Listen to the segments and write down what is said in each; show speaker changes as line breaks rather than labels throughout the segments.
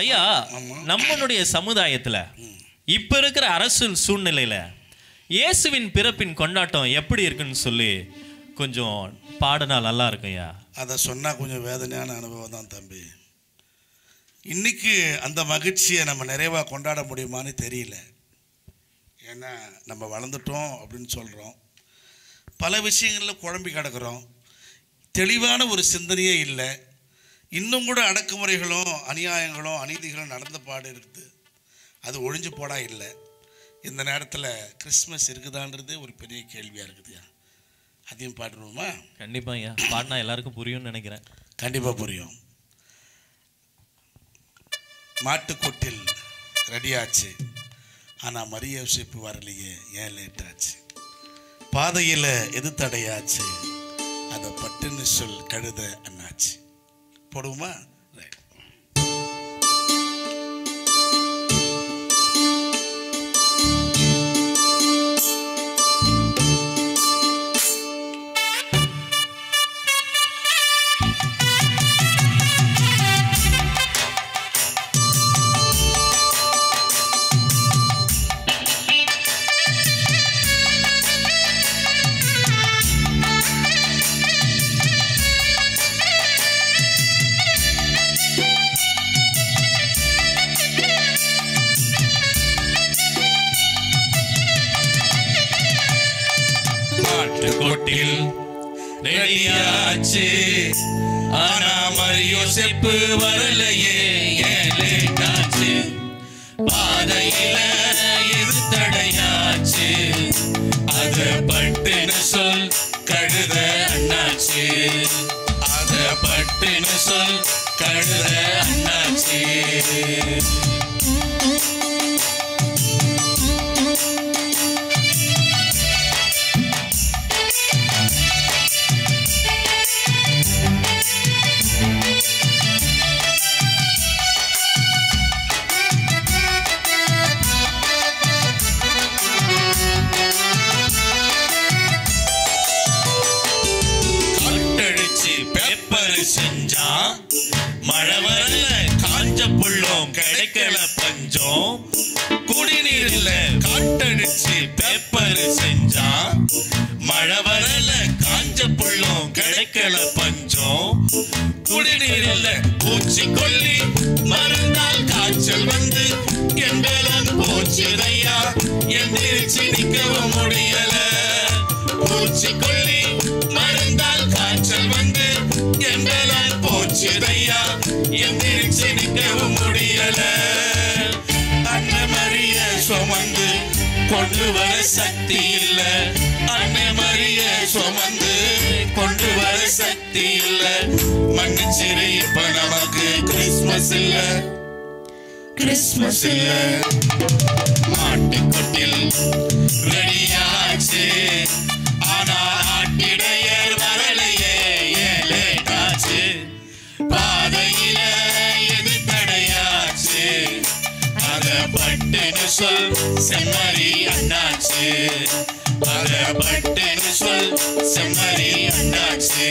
ஐயா, நம்மளுடைய சமுதாயத்துல இப்ப இருக்கிற அரசியல் சூழ்நிலையில இயேசுவின் பிறப்பின் கொண்டாட்டம் எப்படி இருக்குன்னு சொல்லி கொஞ்சம் பாடினா நல்லா இருக்கும் ஐயா.
அதை சொன்னால் கொஞ்சம் வேதனையான அனுபவம் தான் தம்பி. இன்னைக்கு அந்த மகிழ்ச்சியை நம்ம நிறைவாக கொண்டாட முடியுமான்னு தெரியல. ஏன்னா நம்ம வளர்ந்துட்டோம் அப்படின்னு சொல்கிறோம், பல விஷயங்களில் குழம்பி கிடக்கிறோம், தெளிவான ஒரு சிந்தனையே இல்லை. இன்னும் கூட அடக்குமுறைகளும் அநியாயங்களும் அநீதிகளும் நடந்த பாடு இருக்குது, அது ஒழிஞ்சு போடா இல்லை. இந்த நேரத்தில் கிறிஸ்மஸ் இருக்குதான்றது ஒரு பெரிய கேள்வியாக இருக்குதுயா. அதையும் பாடுவோமா?
கண்டிப்பாக ஐயா, பாடினா எல்லாருக்கும் புரியும்னு நினைக்கிறேன்.
கண்டிப்பாக புரியும். மாட்டுக்கொட்டில் ரெடியாச்சு, ஆனால் மரிய யோசிப்பு வரலையே, ஏன் லேட் ஆச்சு? பாதையில் எது தடையாச்சு, அதை பட்டுன்னு சொல் கழுத அண்ணாச்சு. போடுவோமா?
மாட்டுக்கொட்டில் ரெடியாச்சு, ஆனா மரியோசேப்பு வரலையே, ஏன் லேட் ஆச்சு? பாதையில எது தடையாச்சு, அத பட்டுன்னு சொல் கழுத அண்ணாச்சு, அத பட்டுன்னு சொல் கழுத அண்ணாச்சு. செஞ்சான் மழை வரல, காஞ்ச புள்ளோம் கிடைக்கல பஞ்சம். குடிநீர்ல காட்டடிச்சு பேப்பர் செஞ்சான், மழை வரல, காஞ்ச புள்ளோம் கிடைக்கல பஞ்சம். குடிநீர்ல பூச்சிக்கொல்லி மருந்தால் காய்ச்சல் வந்து எங்கெல்லாம் போச்சுதையா, எந்திரிச்சு நிக்கவும் முடியல. பூச்சிக்கொல்லி மருந்தால் காய்ச்சல் வந்து எங்கெல்லாம் போச்சுதையா, எந்திரிச்சு நிக்கவும் முடியல. அன்னை மரிய சுமந்து கொண்டு வர சக்தி இல்ல, அன்னை மரிய சுமந்து கொண்டு வர சக்தி இல்ல. மன்னிச்சிரு, இப்ப நமக்கு கிறிஸ்மஸ் இல்ல, கிறிஸ்மஸ் இல்ல. மாட்டுக்கொட்டில் ரெடியாச்சு, ஆனா ஆட்டிடையர் வரலையே, ஏன் லேட் ஆச்சு? பாதையில எது தடையாச்சு, அத பட்டுன்னு சொல் செம்மறி அண்ணாச்சு, அத பட்டுன்னு சொல் செம்மறி அண்ணாச்சு.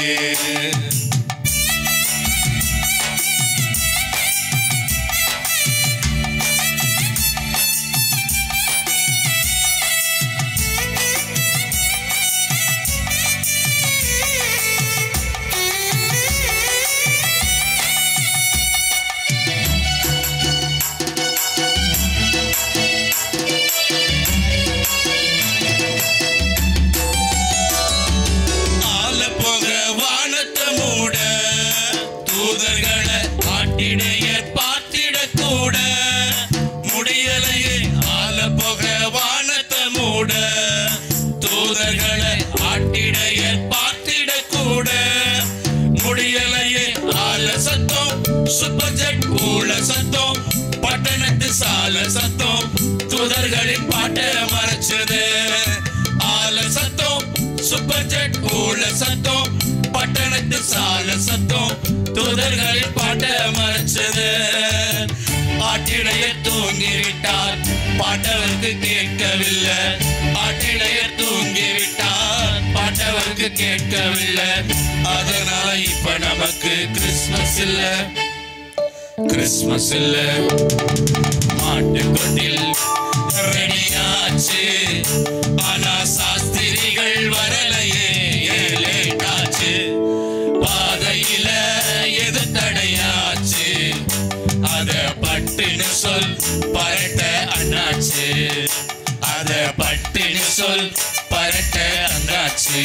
தூதர்களை ஆட்டிடையர் பார்த்திட கூட முடியலையே. ஆல சத்தம், சூப்பர் ஜெட் ஊழ சத்தம், பட்டணத்து சால சத்தம், தூதர்களின் பாட்டை மறைச்சது. ஆல சத்தம், சூப்பர் ஜெட் ஊழ சத்தம், பட்டணத்து சால சத்தம், தூதர்களின் பாட்டை மறைச்சது. ஆட்டிடையர் தூங்கிவிட்டார், பாட்டவருக்கு கேட்கவில்லை. ஆட்டிடையர் தூங்கிவிட்டார், பாட்டவருக்கு கேட்கவில்லை. அதனால இப்ப நமக்கு கிறிஸ்மஸ் இல்ல, கிறிஸ்மஸ் இல்ல மாட்டுக்கொட்டில் ரெடியாச்சு, ஆனா சாஸ்திரிகள் வரலையே, லேட்டாச்சு. பாதையில எது தடையாச்சு, அத பட்டுன்னு சொல் பரட்ட அண்ணாச்சு, அத பட்டுன்னு சொல் பரட்ட அண்ணாச்சு.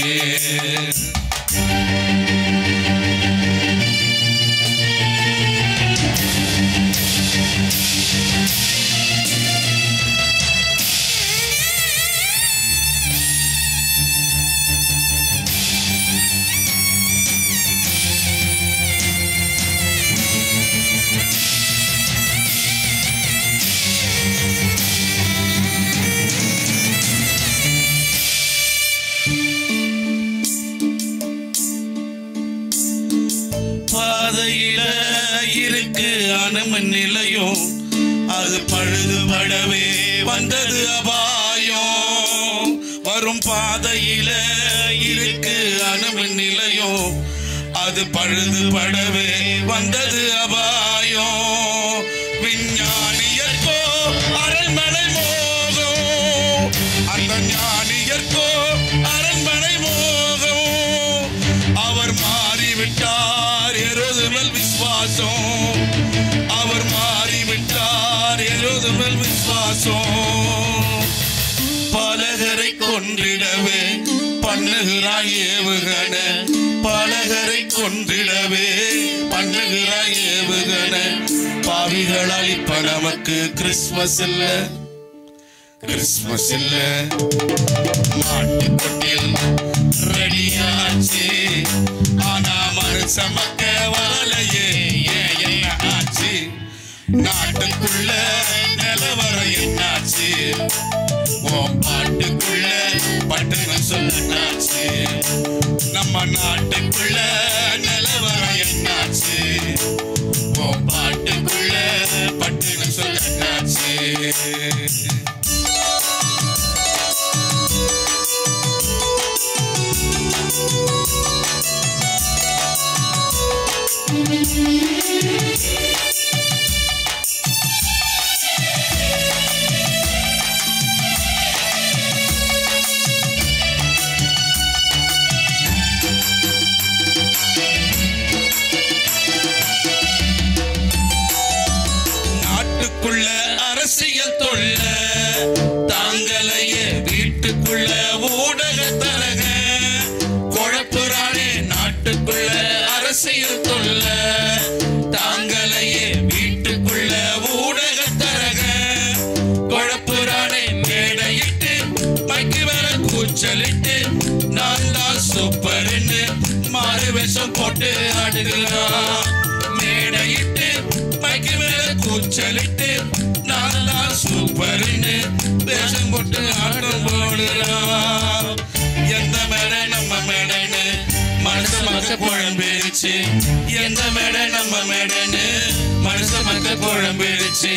பாதையில இருக்கு அனுமன் நிலையம், அது பழுதுபடவே வந்தது அபாயம். வரும் பாதையில இருக்கு அனுமன் நிலையம், அது பழுதுபடவே வந்தது அபாயம். விஞ்ஞானியர்க்கோ அரண்மனை மோகம், அந்த ஞானியர்க்கோ அரண்மனை மோகம். அவர் மாறிவிட்டார் எருதுமேல் விசுவாசம், அவர் மாறிவிட்டார் எருதுமேல் விசுவாசம். பலகரை கொன்றிடவே பண்ணுகிறாய் ஏவுகண, பலகரை கொன்றிடவே பண்ணுகிறாய் ஏவுகண. பாவிகளால் இப்ப நமக்கு கிறிஸ்மஸ் இல்ல, கிறிஸ்மஸ் இல்ல. மாட்டுக்கொட்டில் ரெடியாச்சு, ஆனா மனுஷ மக்க வாழையே என்ன ஆச்சு. நாட்டுக்குள்ள நிலவரம் என்னாச்சு, உன் பாட்டுக்குள்ள பட்டுன்னு சொன்னாச்சு. நம்ம நாட்டுக்குள்ள நிலவரம் என்னாச்சு, உன் பாட்டுக்குள்ள பட்டுன்னு சொன்னாச்சு. நாட்டுக்குள்ள அரசியல் தொல்ல தாங்களையே, வீட்டுக்குள்ள ஊடக தரக குழப்புறானே. நாட்டுக்குள்ள அரசியல் தொல்ல தாங்களையே, வீட்டுக்குள்ள ஊடக தரக குழப்புறானே. மேடையிட்டு மைக்கு வேற கூச்சலிட்டு நான் தான் சூப்பர்ன்னு மாறு வேஷம் போட்டு ஆடுகிறான். மேடையிட்டு மைக்கு மேல கூச்சலிட்டு நான் தான் சூப்பர்ன்னு வேஷம் போட்டு ஆட்டம் போடுறான். எந்த மேடை நம்ம மேடைன்னு மனுஷ மக்க குழம்பிருச்சு, எந்த மேடை நம்ம மேடைன்னு மனுஷ மக்க குழம்பிருச்சு.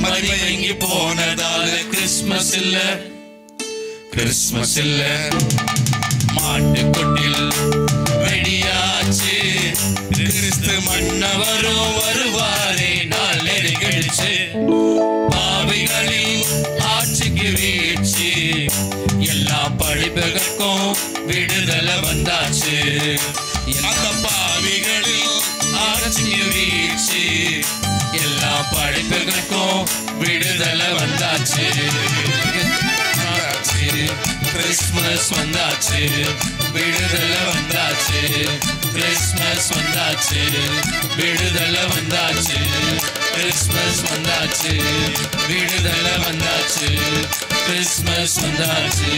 மதிமை எங்கி போனதால கிறிஸ்மஸ் இல்ல, கிறிஸ்மஸ் இல்ல. மாட்டுக்கொட்டில் ரெடியாச்சு, கிறிஸ்து மன்னவரும் வருவாரே, நாள் நெருங்கிடுச்சு. பாவிகளின் ஆட்சிக்கு வீழ்ச்சி, எல்லா படிப்புகளுக்கும் விடுதலை வந்தாச்சு. அந்த பாவிகளின் ஆட்சிக்கு வீழ்ச்சி, எல்லா படிப்புகளுக்கும் விடுதலை வந்தாச்சு. கிறிஸ்மஸ் வந்தாச்சு, விடுதலை வந்தாச்சு. கிறிஸ்மஸ் வந்தாச்சு, விடுதலை வந்தாச்சு. கிறிஸ்மஸ் வந்தாச்சு, விடுதலை வந்தாச்சு. கிறிஸ்மஸ் வந்தாச்சு.